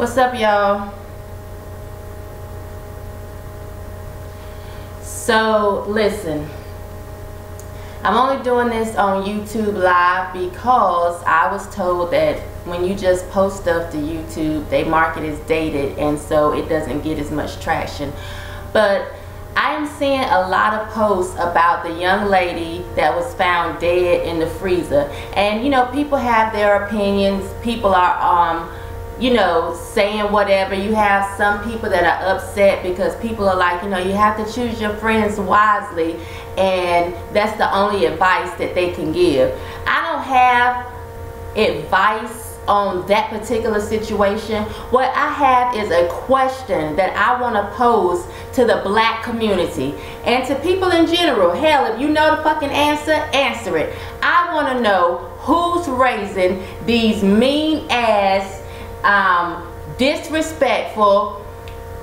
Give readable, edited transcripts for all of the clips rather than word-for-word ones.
What's up, y'all? So listen, I'm only doing this on YouTube Live because I was told that when you just post stuff to YouTube, they mark it as dated, and so it doesn't get as much traction. But I am seeing a lot of posts about the young lady that was found dead in the freezer. And you know, people have their opinions. People are you know, saying whatever. You have some people that are upset because people are like, you know, you have to choose your friends wisely, and that's the only advice that they can give. I don't have advice on that particular situation. What I have is a question that I want to pose to the black community and to people in general. Hell, if you know the fucking answer, answer it. I want to know who's raising these mean ass disrespectful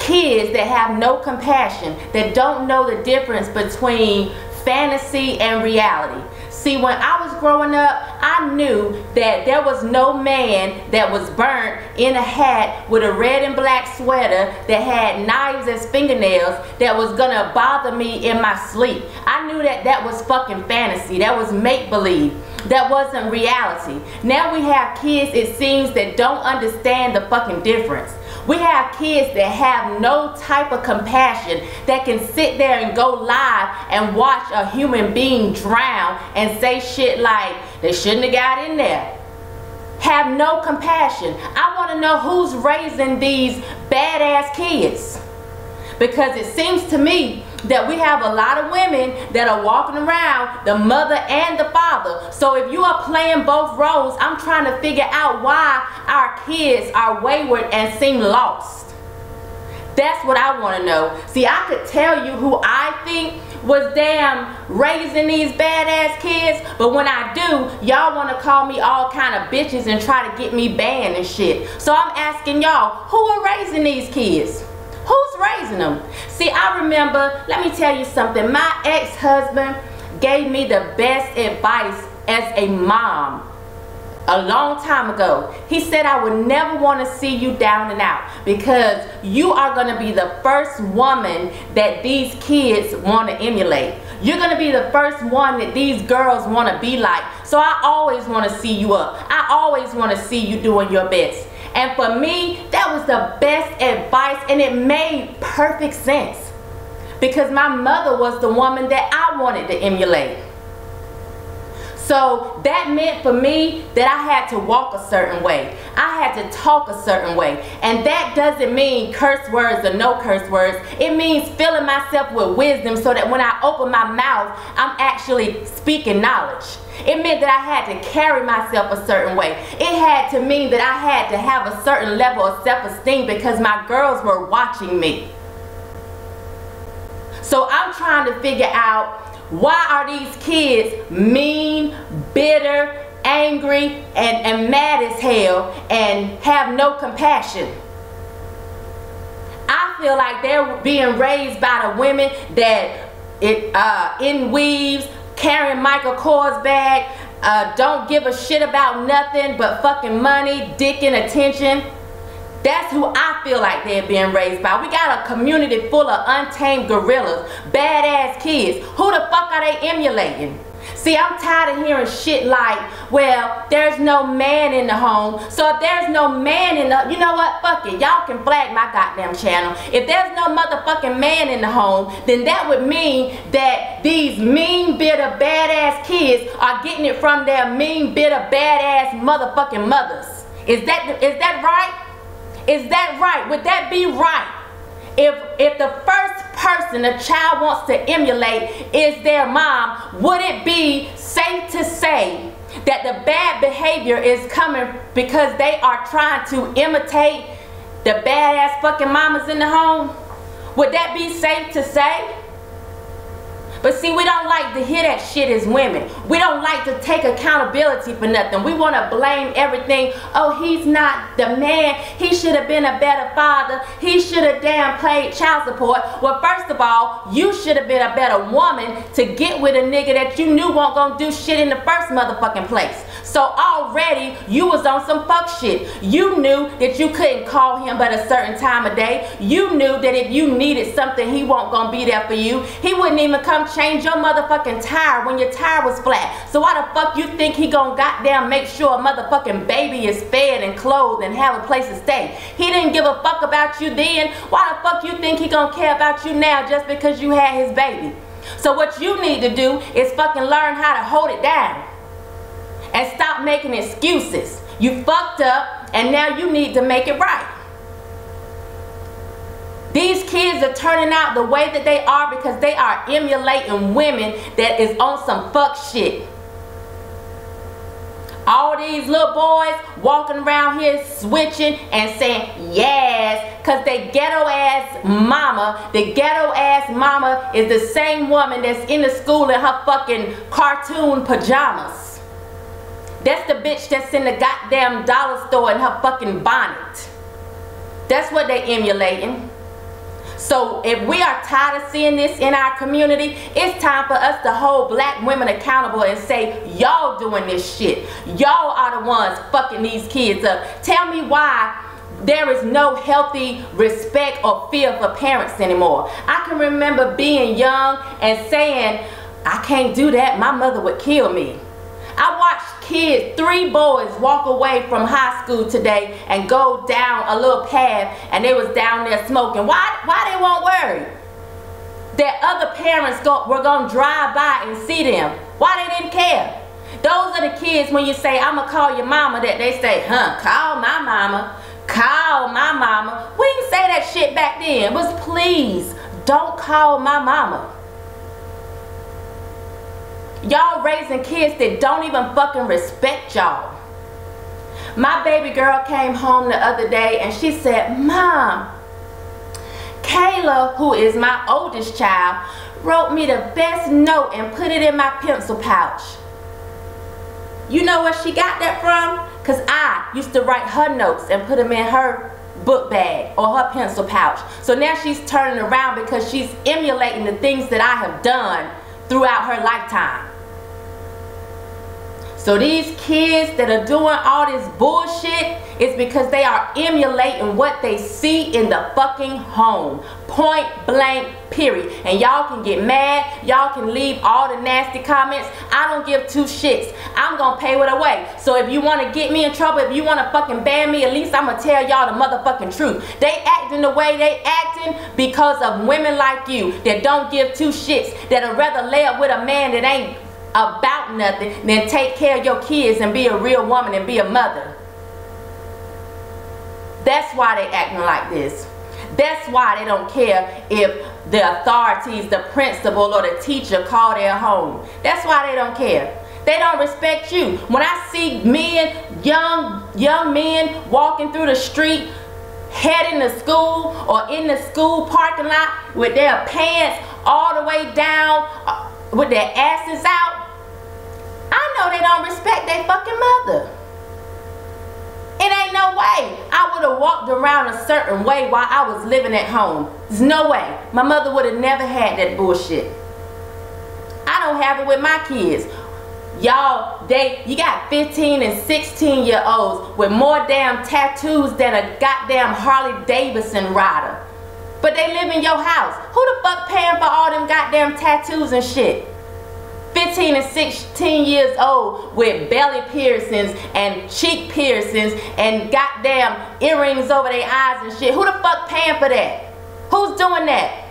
kids that have no compassion, that don't know the difference between fantasy and reality. See, when I was growing up, I knew that there was no man that was burnt in a hat with a red and black sweater that had knives as fingernails that was gonna bother me in my sleep. I knew that that was fucking fantasy. That was make-believe. That wasn't reality. Now we have kids, it seems, that don't understand the fucking difference. We have kids that have no type of compassion, that can sit there and go live and watch a human being drown and say shit like they shouldn't have got in there. Have no compassion. I want to know who's raising these badass kids, because it seems to me that we have a lot of women that are walking around, the mother and the father. So if you are playing both roles, I'm trying to figure out why our kids are wayward and seem lost. That's what I want to know. See, I could tell you who I think was damn raising these badass kids, but when I do, y'all want to call me all kind of bitches and try to get me banned and shit. So I'm asking y'all, who are raising these kids? Who's raising them? See, I remember, let me tell you something. My ex-husband gave me the best advice as a mom a long time ago. He said, I would never want to see you down and out, because you are going to be the first woman that these kids want to emulate. You're going to be the first one that these girls want to be like. So I always want to see you up. I always want to see you doing your best. And for me, that was the best advice, and it made perfect sense, because my mother was the woman that I wanted to emulate. So that meant for me that I had to walk a certain way. I had to talk a certain way. And that doesn't mean curse words or no curse words. It means filling myself with wisdom so that when I open my mouth, I'm actually speaking knowledge. It meant that I had to carry myself a certain way. It had to mean that I had to have a certain level of self-esteem because my girls were watching me. So I'm trying to figure out, why are these kids mean, bitter, angry, and mad as hell and have no compassion? I feel like they're being raised by the women that in weaves, carrying Michael Kors bag, don't give a shit about nothing but fucking money, dick, and attention. That's who I feel like they're being raised by. We got a community full of untamed gorillas, badass kids. Who the fuck are they emulating? See, I'm tired of hearing shit like, well, there's no man in the home. So if there's no man in the, you know what, fuck it. Y'all can flag my goddamn channel. If there's no motherfucking man in the home, then that would mean that these mean, bitter, badass kids are getting it from their mean, bitter, badass motherfucking mothers. Is that right? Is that right? Would that be right? If the first person a child wants to emulate is their mom, would it be safe to say that the bad behavior is coming because they are trying to imitate the badass fucking mamas in the home? Would that be safe to say? But see, we don't like to hear that shit as women. We don't like to take accountability for nothing. We want to blame everything. Oh, he's not the man. He should have been a better father. He should have damn paid child support. Well, first of all, you should have been a better woman to get with a nigga that you knew wasn't gonna do shit in the first motherfucking place. So already you was on some fuck shit. You knew that you couldn't call him but a certain time of day. You knew that if you needed something, he wasn't gonna be there for you. He wouldn't even come change your motherfucking tire when your tire was flat. So why the fuck you think he gonna goddamn make sure a motherfucking baby is fed and clothed and have a place to stay? He didn't give a fuck about you then. Why the fuck you think he gonna care about you now just because you had his baby? So what you need to do is fucking learn how to hold it down and stop making excuses. You fucked up and now you need to make it right. These kids are turning out the way that they are because they are emulating women that is on some fuck shit. All these little boys walking around here switching and saying yes, because they ghetto ass mama, the ghetto ass mama is the same woman that's in the school in her fucking cartoon pajamas. That's the bitch that's in the goddamn dollar store in her fucking bonnet. That's what they emulating. So if we are tired of seeing this in our community, it's time for us to hold black women accountable and say, y'all doing this shit. Y'all are the ones fucking these kids up. Tell me why there is no healthy respect or fear for parents anymore. I can remember being young and saying, I can't do that, my mother would kill me. I watched kids, 3 boys, walk away from high school today and go down a little path and they was down there smoking. Why they won't worry? That other parents were going to drive by and see them. Why they didn't care? Those are the kids when you say, I'm going to call your mama, that they say, call my mama. Call my mama. We didn't say that shit back then. It was please, don't call my mama. Y'all raising kids that don't even fucking respect y'all. My baby girl came home the other day and she said, Mom, Kayla, who is my oldest child, wrote me the best note and put it in my pencil pouch. You know where she got that from? Because I used to write her notes and put them in her book bag or her pencil pouch. So now she's turning around because she's emulating the things that I have done throughout her lifetime. So these kids that are doing all this bullshit is because they are emulating what they see in the fucking home. Point blank, period. And y'all can get mad. Y'all can leave all the nasty comments. I don't give 2 shits. I'm gonna pay with a way. So if you want to get me in trouble, if you want to fucking ban me, at least I'm gonna tell y'all the motherfucking truth. They acting the way they acting because of women like you that don't give 2 shits, that'd rather lay up with a man that ain't about nothing than take care of your kids and be a real woman and be a mother. That's why they acting like this. That's why they don't care if the authorities, the principal or the teacher call their home. That's why they don't care. They don't respect you. When I see men, young men walking through the street heading to school or in the school parking lot with their pants all the way down with their asses out, I know they don't respect their fucking mother. It ain't no way I would have walked around a certain way while I was living at home. There's no way. My mother would have never had that bullshit. I don't have it with my kids. Y'all, you got 15 and 16-year-olds with more damn tattoos than a goddamn Harley Davidson rider. But they live in your house. Who the fuck paying for all them goddamn tattoos and shit? 15 and 16 years old with belly piercings and cheek piercings and goddamn earrings over their eyes and shit. Who the fuck paying for that? Who's doing that?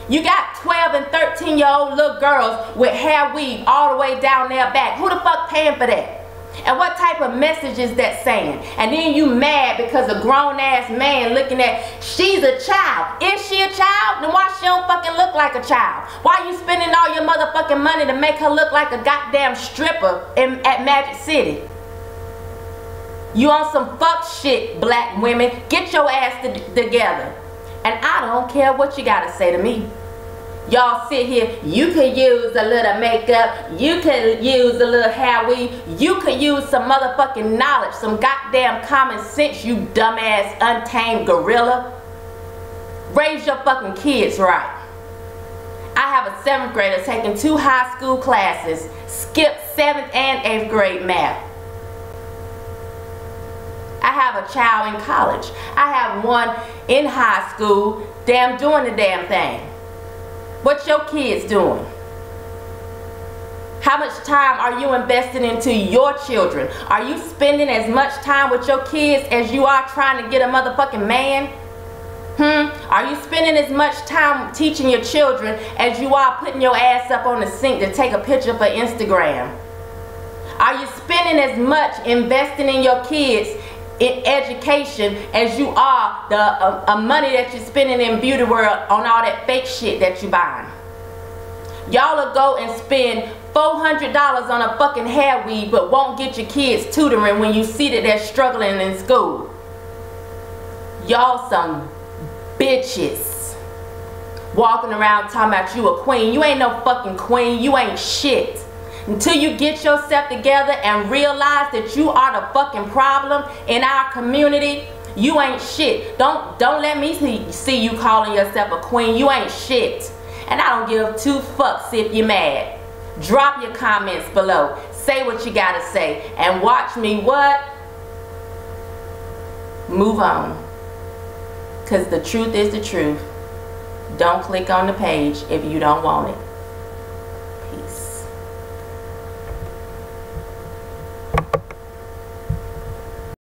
You got 12 and 13-year-old little girls with hair weave all the way down their back. Who the fuck paying for that? And what type of message is that saying? And then you mad because a grown-ass man looking at, she's a child. Is she a child? Then why she don't fucking look like a child? Why you spending all your motherfucking money to make her look like a goddamn stripper at Magic City? You on some fuck shit, black women. Get your ass together. And I don't care what you gotta say to me. Y'all sit here, you could use a little makeup, you could use a little hair weave, you could use some motherfucking knowledge, some goddamn common sense, you dumbass untamed gorilla. Raise your fucking kids right. I have a 7th grader taking 2 high school classes, skipped 7th and 8th grade math. I have a child in college. I have one in high school, damn doing the damn thing. What your kids doing? How much time are you investing into your children? Are you spending as much time with your kids as you are trying to get a motherfucking man? Are you spending as much time teaching your children as you are putting your ass up on the sink to take a picture for Instagram? Are you spending as much investing in your kids in education as you are the money that you're spending in beauty world on all that fake shit that you buying? Y'all will go and spend $400 on a fucking hair weave but won't get your kids tutoring when you see that they're struggling in school. Y'all some bitches walking around talking about you a queen. You ain't no fucking queen. You ain't shit. Until you get yourself together and realize that you are the fucking problem in our community, you ain't shit. Don't let me see you calling yourself a queen. You ain't shit. And I don't give 2 fucks if you're mad. Drop your comments below. Say what you gotta say. And watch me what? Move on. Because the truth is the truth. Don't click on the page if you don't want it.